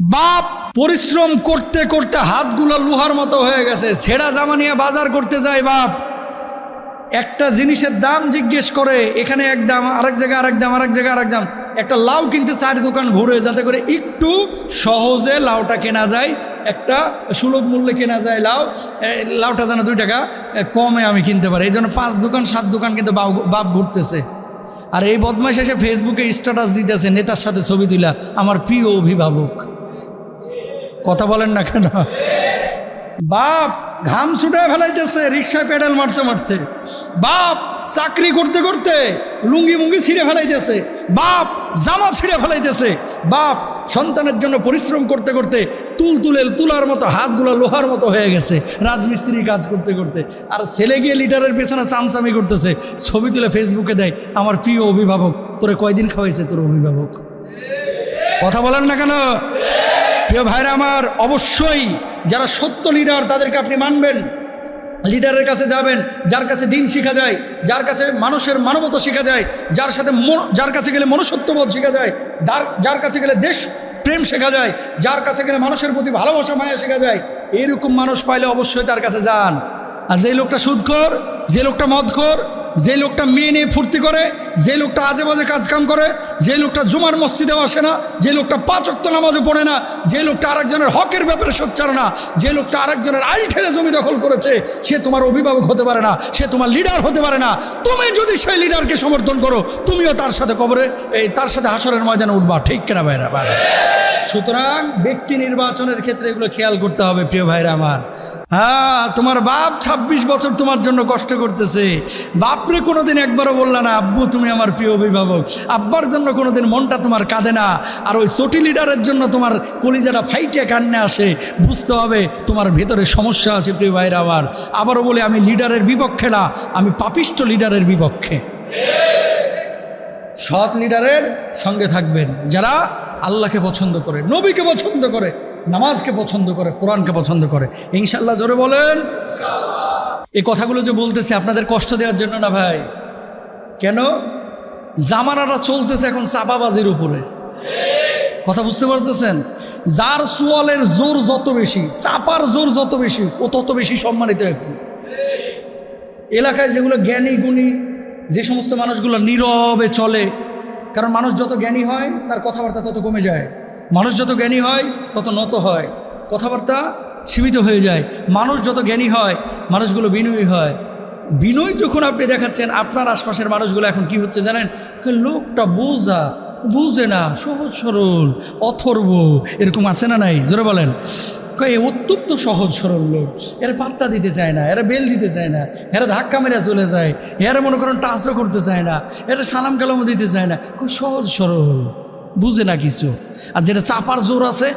বাপ পরিশ্রম করতে করতে হাতগুলো লোহার মতো হয়ে গেছে, ছেঁড়া জামা নিয়ে বাজার করতে যায় বাপ। একটা জিনিসের দাম জিজ্ঞেস করে, এখানে এক দাম, আরেক জায়গায় আরেক দাম, আরেক জায়গায় আরেক দাম। একটা লাউ কিনতে 4 দোকান ঘুরে, যাতে করে একটু সহজে লাউটা কেনা যায়, একটা সুলভ মূল্যে কেনা যায় লাউটা যেন 2 টাকা কমে আমি কিনতে পারি। এই জন্য 5 দোকান 7 দোকান কিন্তু বাপ ঘুরতেছে। আর এই বদমাইশ এসে ফেসবুকে স্ট্যাটাস দিতেছে নেতার সাথে ছবি তুলা, আমার প্রিয় অভিভাবক। কথা বলেন না কেন? বাপ ঘাম ছুটে ফেলাইতেছে রিক্সায় পেডাল মারতে মারতে, বাপ চাকরি করতে করতে লুঙ্গি মুঙ্গি ছিঁড়ে ফেলাইতেছে, বাপ জামা ছিঁড়ে ফেলাইতেছে, বাপ সন্তানের জন্য পরিশ্রম করতে করতে তুলার মতো হাতগুলো লোহার মতো হয়ে গেছে রাজমিস্ত্রি কাজ করতে করতে। আর ছেলে গিয়ে লিডারের পেছনে চামচামি করতেছে, ছবি তুলে ফেসবুকে দেয়, আমার প্রিয় অভিভাবক। তোরে কয়দিন খাওয়াইছে তোর অভিভাবক? কথা বলেন না কেন? প্রিয় ভাইরা আমার, অবশ্যই যারা সত্য লিডার তাদেরকে আপনি মানবেন, লিডারের কাছে যাবেন যার কাছে দিন শেখা যায়, যার কাছে মানুষের মানবতা শেখা যায়, যার কাছে গেলে মনুষ্যত্ববোধ শেখা যায়, যার কাছে গেলে দেশ প্রেম শেখা যায়, যার কাছে গেলে মানুষের প্রতি ভালোবাসা মায়া শেখা যায়। এরকম মানুষ পাইলে অবশ্যই তার কাছে যান। আর যে লোকটা সুদখোর, যে লোকটা মদখোর, যে লোকটা মেয়ে নিয়ে ফুর্তি করে, যে লোকটা আজে বাজে কাজকাম করে, যে লোকটা জুমার মসজিদেও আসে না, যে লোকটা 5 ওয়াক্ত নামাজও পড়ে না, যে লোকটা আরেকজনের হকের ব্যাপারে সোচ্চার না, যে লোকটা আরেকজনের আইল ঠেলে জমি দখল করেছে, সে তোমার অভিভাবক হতে পারে না, সে তোমার লিডার হতে পারে না। তুমি যদি সেই লিডারকে সমর্থন করো, তুমিও তার সাথে কবরে তার সাথে হাসরের ময়দানে উঠবা। ঠিক কেনা ভাইরা? সুতরাং ব্যক্তি নির্বাচনের ক্ষেত্রে এগুলো খেয়াল করতে হবে প্রিয় ভাইরা আমার। হ্যাঁ, তোমার বাপ 26 বছর তোমার জন্য কষ্ট করতেছে, বাপরে কোনোদিন একবারও বললা না আব্বু তুমি আমার প্রিয় অভিভাবক, আব্বার জন্য কোনোদিন মনটা তোমার কাঁদে না। আর ওই চটি লিডারের জন্য তোমার কলিজাটা ফাইটে কান্নে আসে, বুঝতে হবে তোমার ভেতরে সমস্যা আছে প্রিয় ভাইরা আমার। আবারও বলে, আমি লিডারের বিপক্ষে না, আমি পাপিষ্ট লিডারের বিপক্ষে। সৎ লিডারের সঙ্গে থাকবেন যারা আল্লাহকে পছন্দ করে, নবীকে পছন্দ করে, নামাজকে পছন্দ করে, কোরআনকে পছন্দ করে। ইনশাআল্লাহ জোরে বলেন। এই কথাগুলো যে বলতেছে আপনাদের কষ্ট দেওয়ার জন্য না ভাই। কেন? জামানাটা চলতেছে এখন চাপাবাজির উপরে। কথা বুঝতে পারতেছেন? যার চোয়ালের জোর যত বেশি, চাপার জোর যত বেশি, ও তত বেশি সম্মানিত। এখন এলাকায় যেগুলো জ্ঞানী গুণী, যে সমস্ত মানুষগুলো নীরবে চলে, কারণ মানুষ যত জ্ঞানী হয় তার কথাবার্তা তত কমে যায়, মানুষ যত জ্ঞানী হয় তত নত হয়, কথাবার্তা সীমিত হয়ে যায়। মানুষ যত জ্ঞানী হয় মানুষগুলো বিনয়ী হয়। বিনয় যখন আপনি দেখাচ্ছেন, আপনার আশপাশের মানুষগুলো এখন কি হচ্ছে জানেন? লোকটা বুঝে না, সহজ সরল, অথর্ব, এরকম আছে না নাই? জোরে বলেন। অত্যন্ত সহজ সরল লোক, এরা পাত্তা দিতে চায় না, এরা বেল দিতে চায় না, এরা ধাক্কা মেরে চলে যায়, এরা মনে করেন টাচও করতে চায় না, এরা সালাম কালামও দিতে চায় না, খুব সহজ সরল, বুঝে না কিছু। আর যেটা চাপার জোর আছে,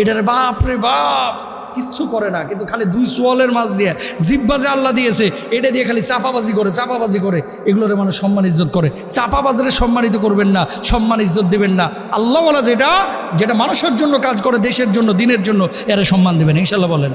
এটার বাপ রে বাপ কিচ্ছু করে না, কিন্তু খালি 2 চোয়ালের মাছ দিয়ে, জিব্বা যে আল্লাহ দিয়েছে এটা দিয়ে খালি চাপাবাজি করে। এগুলোরে মানুষ সম্মান ইজ্জত করে। চাপাবাজরে সম্মানিত করবেন না, সম্মান ইজ্জত দেবেন না। আল্লাহওয়ালা যেটা মানুষের জন্য কাজ করে, দেশের জন্য, দিনের জন্য, এরা সম্মান দেবেন ইনশাআল্লাহ বলেন।